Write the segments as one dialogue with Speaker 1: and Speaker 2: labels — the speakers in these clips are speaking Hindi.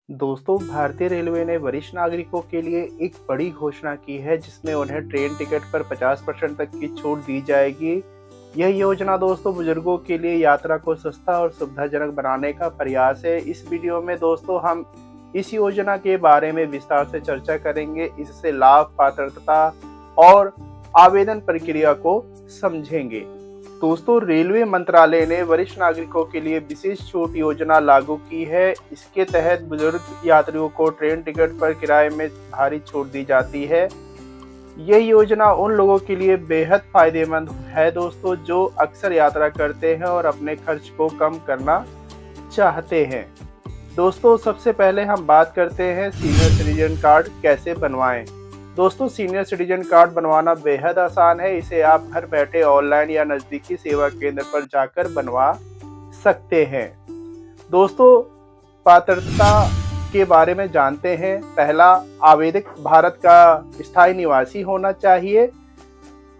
Speaker 1: दोस्तों, भारतीय रेलवे ने वरिष्ठ नागरिकों के लिए एक बड़ी घोषणा की है जिसमें उन्हें ट्रेन टिकट पर 50% तक की छूट दी जाएगी। यह योजना दोस्तों बुजुर्गों के लिए यात्रा को सस्ता और सुविधाजनक बनाने का प्रयास है। इस वीडियो में दोस्तों हम इस योजना के बारे में विस्तार से चर्चा करेंगे। इससे लाभ, पात्रता और आवेदन प्रक्रिया को समझेंगे। दोस्तों, रेलवे मंत्रालय ने वरिष्ठ नागरिकों के लिए विशेष छूट योजना लागू की है। इसके तहत बुजुर्ग यात्रियों को ट्रेन टिकट पर किराए में भारी छूट दी जाती है। यह योजना उन लोगों के लिए बेहद फायदेमंद है दोस्तों, जो अक्सर यात्रा करते हैं और अपने खर्च को कम करना चाहते हैं। दोस्तों, सबसे पहले हम बात करते हैं सीनियर सिटीजन कार्ड कैसे बनवाएं। दोस्तों, सीनियर सिटीजन कार्ड बनवाना बेहद आसान है। इसे आप घर बैठे ऑनलाइन या नज़दीकी सेवा केंद्र पर जाकर बनवा सकते हैं। दोस्तों, पात्रता के बारे में जानते हैं। पहला, आवेदक भारत का स्थायी निवासी होना चाहिए।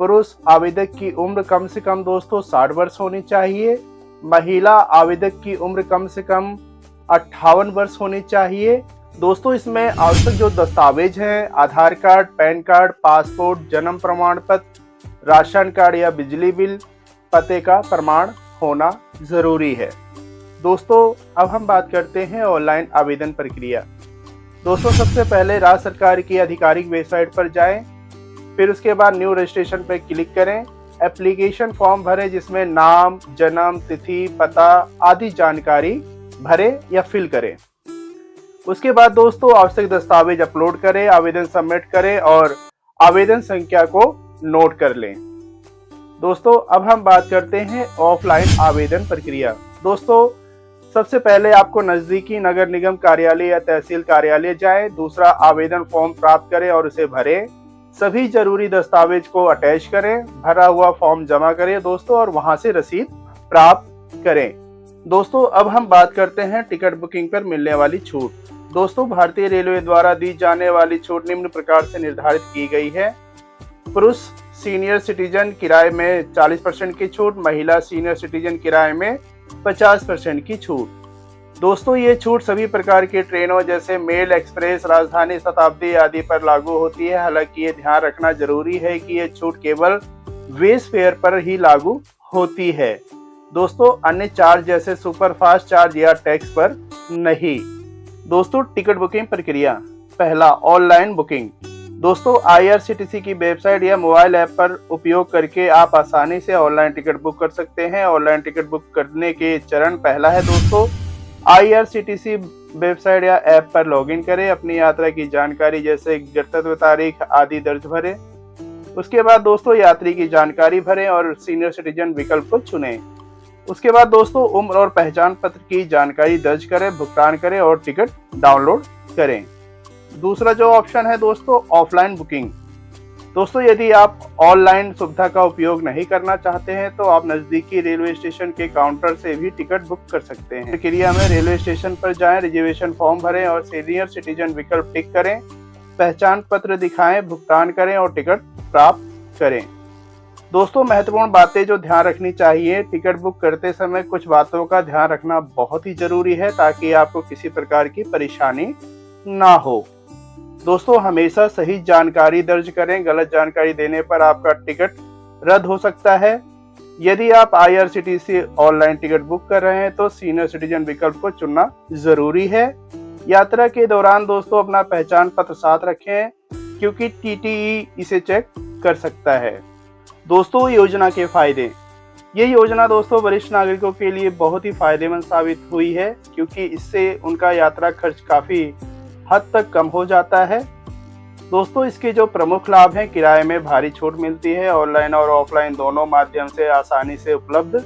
Speaker 1: पुरुष आवेदक की उम्र कम से कम दोस्तों 60 वर्ष होनी चाहिए। महिला आवेदक की उम्र कम से कम 58 वर्ष होनी चाहिए। दोस्तों, इसमें आवश्यक जो दस्तावेज हैं, आधार कार्ड, पैन कार्ड, पासपोर्ट, जन्म प्रमाण पत्र, राशन कार्ड या बिजली बिल, पते का प्रमाण होना जरूरी है। दोस्तों, अब हम बात करते हैं ऑनलाइन आवेदन प्रक्रिया। दोस्तों, सबसे पहले राज्य सरकार की आधिकारिक वेबसाइट पर जाएं, फिर उसके बाद न्यू रजिस्ट्रेशन पर क्लिक करें। एप्लीकेशन फॉर्म भरें जिसमें नाम, जन्म तिथि, पता आदि जानकारी भरें या फिल करें। उसके बाद दोस्तों आवश्यक दस्तावेज अपलोड करें, आवेदन सबमिट करें और आवेदन संख्या को नोट कर लें। दोस्तों, अब हम बात करते हैं ऑफलाइन आवेदन प्रक्रिया। दोस्तों, सबसे पहले आपको नजदीकी नगर निगम कार्यालय या तहसील कार्यालय जाएं। दूसरा, आवेदन फॉर्म प्राप्त करें और उसे भरें। सभी जरूरी दस्तावेज को अटैच करें, भरा हुआ फॉर्म जमा करें दोस्तों और वहां से रसीद प्राप्त करें। दोस्तों, अब हम बात करते हैं टिकट बुकिंग पर मिलने वाली छूट। दोस्तों, भारतीय रेलवे द्वारा दी जाने वाली छूट निम्न प्रकार से निर्धारित की गई है। पुरुष सीनियर सिटीजन किराए में 40% की छूट, महिला सीनियर सिटीजन किराए में 50% की छूट। दोस्तों, ये छूट सभी प्रकार की ट्रेनों जैसे मेल, एक्सप्रेस, राजधानी, शताब्दी आदि पर लागू होती है। हालांकि ये ध्यान रखना जरूरी है कि ये छूट केवल बेस फेयर पर ही लागू होती है दोस्तों, अन्य चार्ज जैसे सुपरफास्ट चार्ज या टैक्स पर नहीं। दोस्तों, टिकट बुकिंग प्रक्रिया। पहला, ऑनलाइन बुकिंग। दोस्तों, आईआरसीटीसी की वेबसाइट या मोबाइल ऐप पर उपयोग करके आप आसानी से ऑनलाइन टिकट बुक कर सकते हैं। ऑनलाइन टिकट बुक करने के चरण पहला है दोस्तों, आईआरसीटीसी वेबसाइट या ऐप पर लॉगिन करें। अपनी यात्रा की जानकारी जैसे गंतव्य तारीख आदि दर्ज भरें। उसके बाद दोस्तों यात्री की जानकारी भरें और सीनियर सिटीजन विकल्प को चुनें। उसके बाद दोस्तों उम्र और पहचान पत्र की जानकारी दर्ज करें, भुगतान करें और टिकट डाउनलोड करें। दूसरा जो ऑप्शन है दोस्तों, ऑफलाइन बुकिंग। दोस्तों, यदि आप ऑनलाइन सुविधा का उपयोग नहीं करना चाहते हैं तो आप नजदीकी रेलवे स्टेशन के काउंटर से भी टिकट बुक कर सकते हैं। प्रक्रिया में रेलवे स्टेशन पर जाएं, रिजर्वेशन फॉर्म भरें और सीनियर सिटीजन विकल्प टिक करें। पहचान पत्र दिखाएं, भुगतान करें और टिकट प्राप्त करें। दोस्तों, महत्वपूर्ण बातें जो ध्यान रखनी चाहिए, टिकट बुक करते समय कुछ बातों का ध्यान रखना बहुत ही जरूरी है ताकि आपको किसी प्रकार की परेशानी ना हो। दोस्तों, हमेशा सही जानकारी दर्ज करें। गलत जानकारी देने पर आपका टिकट रद्द हो सकता है। यदि आप आईआरसीटीसी ऑनलाइन टिकट बुक कर रहे हैं तो सीनियर सिटीजन विकल्प को चुनना जरूरी है। यात्रा के दौरान दोस्तों अपना पहचान पत्र साथ रखें क्योंकि टीटीई इसे चेक कर सकता है। दोस्तों, योजना के फायदे। ये योजना दोस्तों वरिष्ठ नागरिकों के लिए बहुत ही फायदेमंद साबित हुई है क्योंकि इससे उनका यात्रा खर्च काफी हद तक कम हो जाता है। दोस्तों, इसके जो प्रमुख लाभ हैं, किराए में भारी छूट मिलती है, ऑनलाइन और ऑफलाइन दोनों माध्यम से आसानी से उपलब्ध,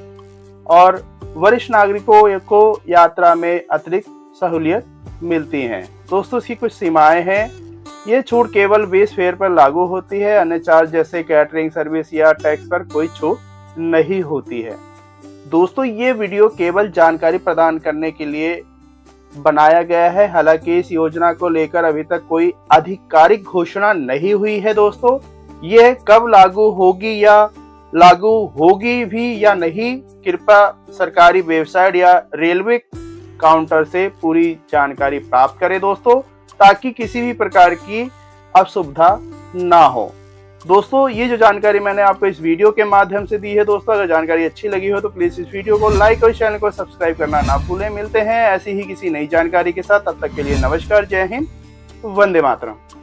Speaker 1: और वरिष्ठ नागरिकों को यात्रा में अतिरिक्त सहूलियत मिलती हैं। दोस्तों, इसकी कुछ सीमाएं हैं। ये छूट केवल बेस फेयर पर लागू होती है, अन्य चार्ज जैसे कैटरिंग सर्विस या टैक्स पर कोई छूट नहीं होती है। दोस्तों, ये वीडियो केवल जानकारी प्रदान करने के लिए बनाया गया है। हालांकि इस योजना को लेकर अभी तक कोई आधिकारिक घोषणा नहीं हुई है। दोस्तों, ये कब लागू होगी या लागू होगी भी या नहीं, कृपया सरकारी वेबसाइट या रेलवे काउंटर से पूरी जानकारी प्राप्त करें दोस्तों, ताकि किसी भी प्रकार की असुविधा ना हो। दोस्तों ये जो जानकारी मैंने आपको इस वीडियो के माध्यम से दी है दोस्तों, अगर जानकारी अच्छी लगी हो तो प्लीज इस वीडियो को लाइक और चैनल को सब्सक्राइब करना ना भूलें। मिलते हैं ऐसी ही किसी नई जानकारी के साथ, तब तक के लिए नमस्कार, जय हिंद, वंदे मातरम।